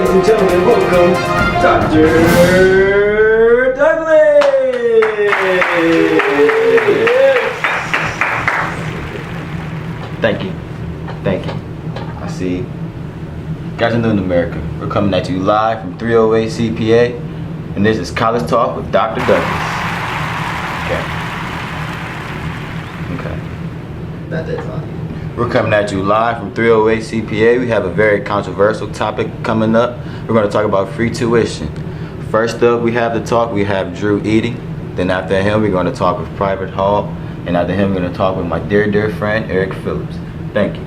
ladies and gentlemen, welcome Dr. Douglas! Thank you. I see. Guys are new in America. We're coming at you live from 308 CPA, and this is College Talk with Dr. Douglas. Okay. That's fine. We're coming at you live from 308 CPA. We have a very controversial topic coming up. We're going to talk about free tuition. First up, we have Drew Eating. Then after him, we're going to talk with Private Hall. And after him, we're going to talk with my dear friend, Eric Phillips. Thank you.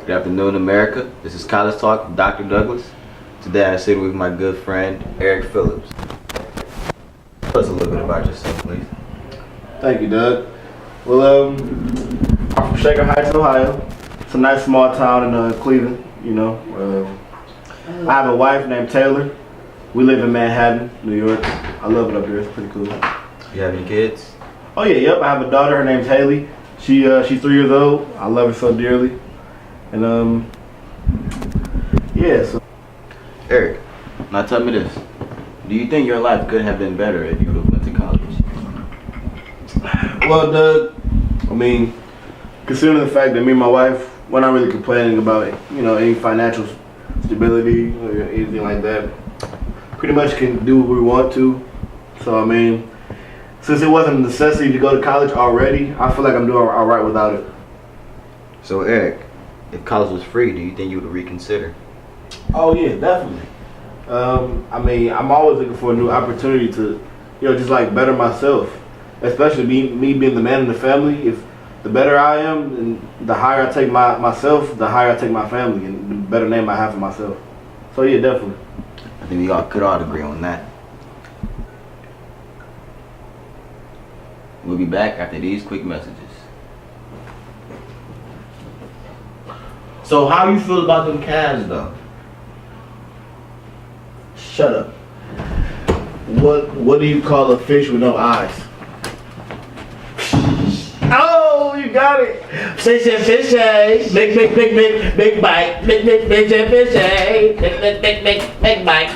Good afternoon, America. This is College Talk with Dr. Douglas. Today I sit with my good friend, Eric Phillips. Tell us a little bit about yourself, please. Thank you, Doug. Well, I'm from Shaker Heights, Ohio. It's a nice small town in Cleveland, you know. I have a wife named Taylor. We live in Manhattan, New York. I love it up here. It's pretty cool. You have any kids? Oh yeah, yep. I have a daughter. Her name's Haley. She's 3 years old. I love her so dearly. And yeah. So. Eric, now tell me this. Do you think your life could have been better if you would have went to college? Well, Doug, I mean, considering the fact that me and my wife, we're not really complaining about, you know, any financial stability or anything like that. Pretty much can do what we want to. So, I mean, since it wasn't a necessity to go to college already, I feel like I'm doing all right without it. So, Eric, if college was free, do you think you would reconsider? Oh, yeah, definitely. I mean, I'm always looking for a new opportunity to, you know, just like better myself. Especially me being the man in the family. If the better I am, and the higher I take myself, the higher I take my family, and the better name I have for myself. So yeah, definitely. I think we all could agree on that. We'll be back after these quick messages. So how you feel about them Cavs though? Shut up. What do you call a fish with no eyes? Oh, you got it. Fish, big bite. Big fish, big bite.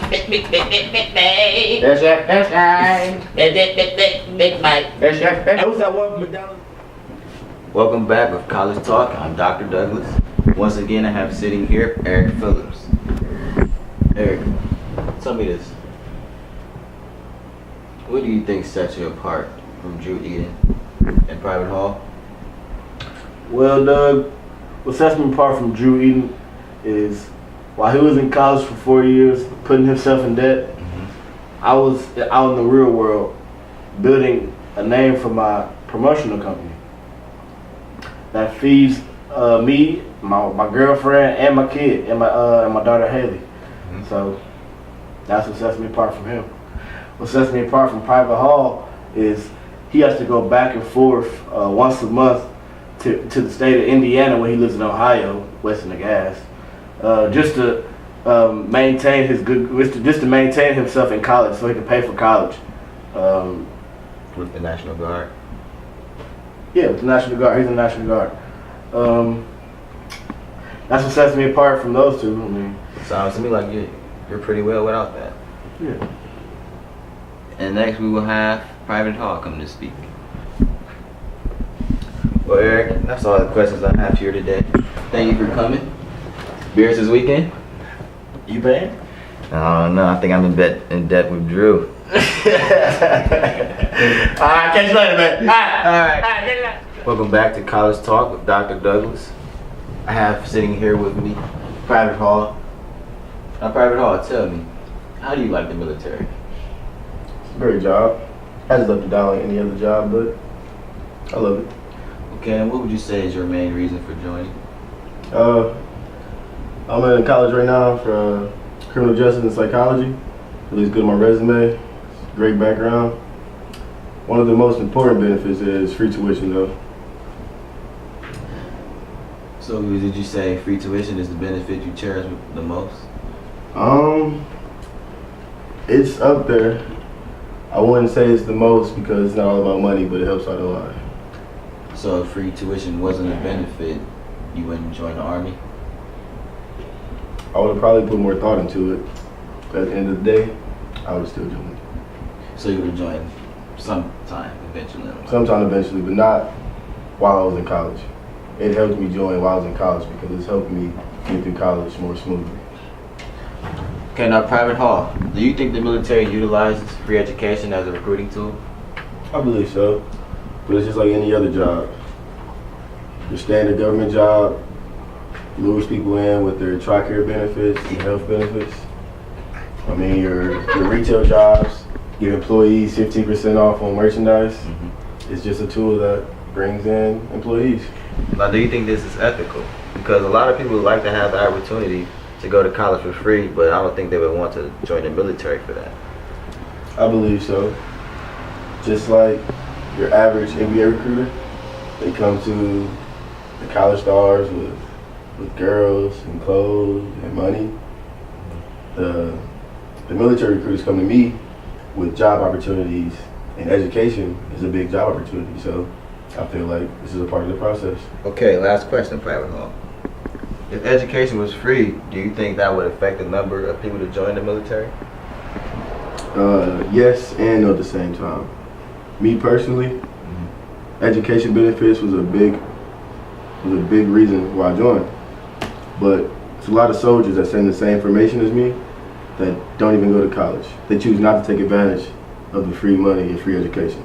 Big bite. Hey, what's that one McDonald's? Welcome back with College Talk. I'm Dr. Douglas. Once again, I have sitting here Eric Phillips. Eric, tell me this. What do you think sets you apart from Drew Eating and Private Hall? Well, Doug, what sets me apart from Drew Eating is while he was in college for 4 years, putting himself in debt, I was out in the real world building a name for my promotional company that feeds me, my girlfriend, and my kid, and my daughter Haley. So that's what sets me apart from him. What sets me apart from Private Hall is he has to go back and forth once a month to the state of Indiana when he lives in Ohio, west of the gas, just to maintain himself in college so he can pay for college. With the National Guard? Yeah, with the National Guard. He's in the National Guard. That's what sets me apart from those two. I mean, sounds to me like you're pretty well without that. Yeah. And next we will have Private Hall come to speak. Well, Eric, that's all the questions I have here today. Thank you for coming. Beers this weekend? You paying? Oh no, I think I'm in debt with Drew. Alright, catch you later, man. Alright, catch you later. Welcome back to College Talk with Dr. Douglas. I have sitting here with me Private Hall. Now, Private Hall, tell me, how do you like the military? It's a great job. I just love to die like any other job, but I love it. Okay, and what would you say is your main reason for joining? I'm in college right now for criminal justice and psychology. It looks good on my resume. Great background. One of the most important benefits is free tuition, though. So, did you say free tuition is the benefit you cherish the most? It's up there. I wouldn't say it's the most because it's not all about money, but it helps out a lot. So if free tuition wasn't a benefit, you wouldn't join the Army? I would have probably put more thought into it. But at the end of the day, I would still join it. So you would join sometime eventually? Sometime eventually, but not while I was in college. It helped me join while I was in college because it's helped me get through college more smoothly. Okay, now Private Hall, do you think the military utilizes free education as a recruiting tool? I believe so, but it's just like any other job. Your standard government job lures people in with their TRICARE benefits and health benefits. I mean, your retail jobs give employees 15% off on merchandise. It's just a tool that brings in employees. Now, do you think this is ethical? Because a lot of people like to have the opportunity to go to college for free, but I don't think they would want to join the military for that. I believe so. Just like your average NBA recruiter, they come to the college stars with girls and clothes and money. The military recruiters come to me with job opportunities, and education is a big job opportunity. So I feel like this is a part of the process. Okay, last question, Private Hall. If education was free, do you think that would affect the number of people to join the military? Yes and no at the same time. Me personally, education benefits was a big reason why I joined. But it's a lot of soldiers that send the same information as me that don't even go to college. They choose not to take advantage of the free money and free education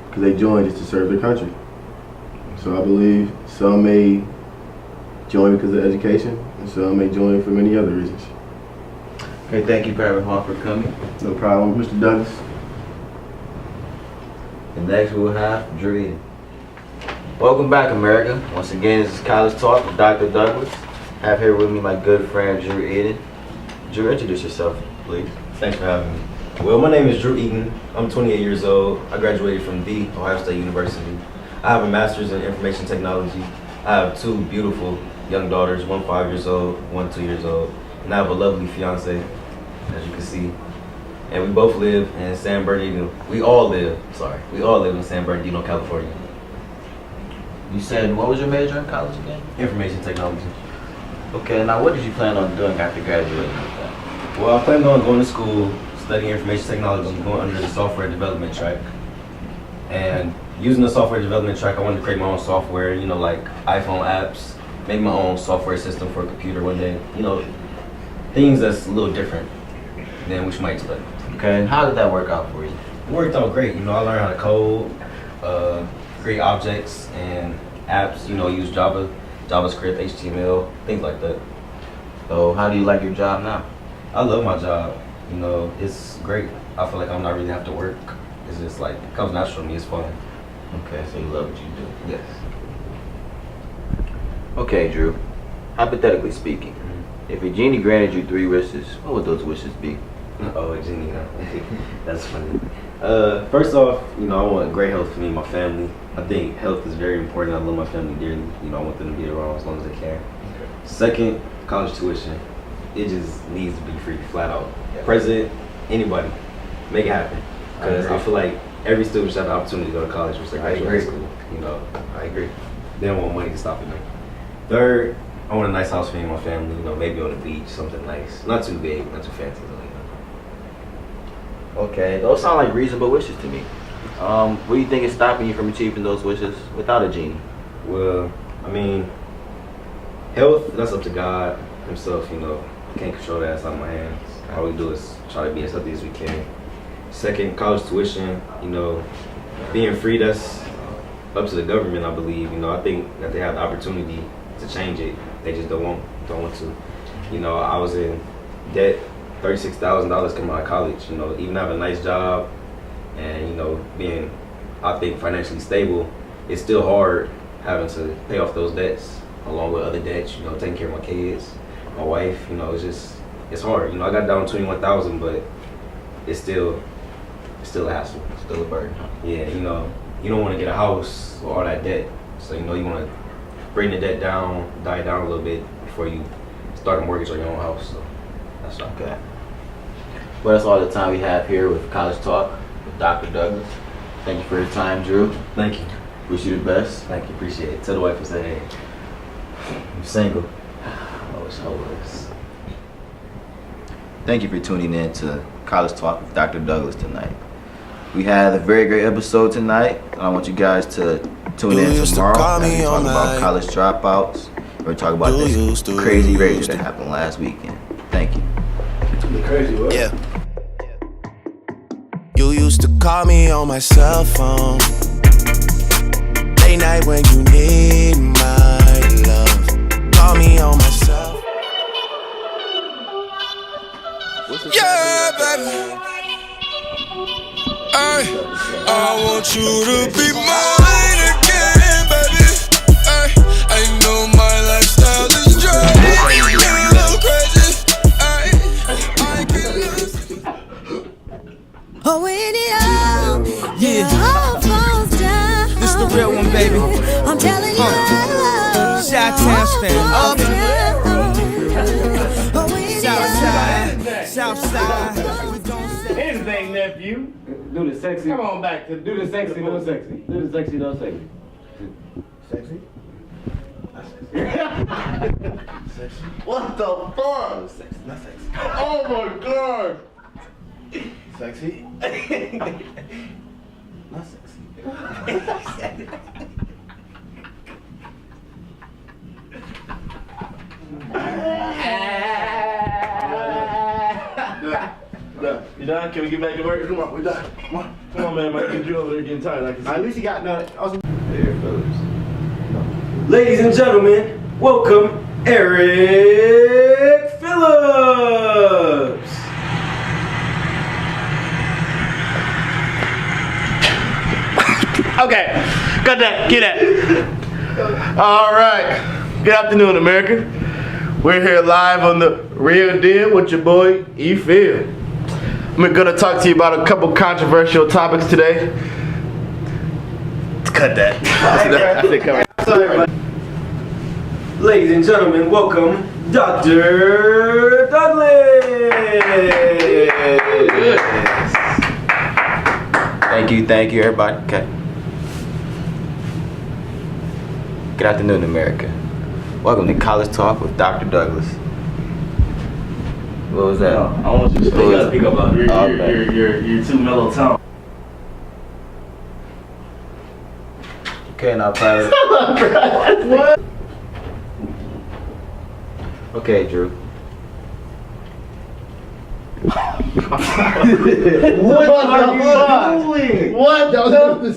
because they join just to serve their country. So I believe some may join because of education, and some may join for many other reasons. Okay, thank you, Private Hall, for coming. No problem, Mr. Douglas. And next we will have Drew Eden. Welcome back, America. Once again, this is College Talk with Dr. Douglas. I have here with me my good friend, Drew Eden. Drew, introduce yourself, please. Thanks for having me. Well, my name is Drew Eaton. I'm 28 years old. I graduated from the Ohio State University. I have a master's in information technology. I have two beautiful young daughters, one 5 years old, one 2 years old. And I have a lovely fiance, as you can see. And we both live in San Bernardino. We all live in San Bernardino, California. You said, what was your major in college again? Information technology. Okay, now what did you plan on doing after graduating with that? Well, I planned on going to school, studying information technology, going under the software development track. And using the software development track, I wanted to create my own software, like iPhone apps, make my own software system for a computer one day. Things that's a little different than what you might expect. Okay, and how did that work out for you? It worked out great. I learned how to code, create objects and apps, use Java, JavaScript, HTML, things like that. So how do you like your job now? I love my job. It's great. I feel like I'm not really have to work. It's just like, it comes natural to me, it's fun. Okay, so you love what you do. Yes. Okay, Drew. Hypothetically speaking, if a genie granted you 3 wishes, what would those wishes be? Oh, a genie, huh? That's funny. First off, I want great health for me and my family. I think health is very important. I love my family dearly. I want them to be around as long as they can. Second, college tuition. It just needs to be free, flat out. Yeah. President, anybody, make it happen. Because I feel like every student should have the opportunity to go to college once they graduate high school. I agree. They don't want money to stop them. Third, I want a nice house for me and my family. Maybe on the beach, something nice. Not too big, not too fancy. Okay, those sound like reasonable wishes to me. What do you think is stopping you from achieving those wishes without a genie? Well, health, that's up to God himself, I can't control that, it's out of my hands. All we do is try to be as healthy as we can. Second, college tuition, being free, that's up to the government, I believe. I think that they have the opportunity to change it. They just don't want to. I was in debt, $36,000 coming out of college. Even have a nice job and, being, I think, financially stable, it's still hard having to pay off those debts along with other debts, taking care of my kids, my wife, it's hard. I got down 21,000, but it's still a hassle. Still a burden, huh? Yeah, you don't want to get a house with all that debt. So, you want to bring the debt down, die down a little bit before you start a mortgage on your own house. So that's right. Okay. Well, that's all the time we have here with College Talk with Dr. Douglas. Thank you for your time, Drew. Thank you. Wish you the best. Thank you. Appreciate it. Tell the wife I said, hey, I'm single. I wish I was. Thank you for tuning in to College Talk with Dr. Douglas tonight. We had a very great episode tonight. I want you guys to tune in tomorrow as we talk about college dropouts. We're going to talk about this crazy race that happened last weekend. Thank you. Crazy, what? Yeah. You used to call me on my cell phone. Late night when you need my love. Call me on my cell phone. Yeah, baby. I want you to be mine again, baby. I know my lifestyle is driving me a little crazy. I can lose. Oh, when it all falls down. This the real one, baby. I'm telling you, Chi-Town stand up. Oh, when it Southside. Anything, nephew. Do the sexy. Come on back to Do the sexy, no sexy. Do the sexy, no sexy. Sexy? What the fuck? Sexy, not sexy. Oh my god! Sexy? Not sexy. You done? Can we get back to work? Come on, we done. Come on, man. Might get you over there getting tired. Like At least he got no. Ladies and gentlemen, welcome Eric Phillips. Okay, got that. Get that. All right. Good afternoon, America. We're here live on the Real Deal with your boy E. Phil. I'm gonna talk to you about a couple controversial topics today. Cut that. I said cut. Sorry, ladies and gentlemen, welcome Dr. Douglas. Thank you, everybody. Okay. Good afternoon, America. Welcome to College Talk with Dr. Douglas. What was that? I want you to What was pick it? up your Okay. too mellow tone. Okay, now pilot. What? Okay, Drew. What are you doing? What the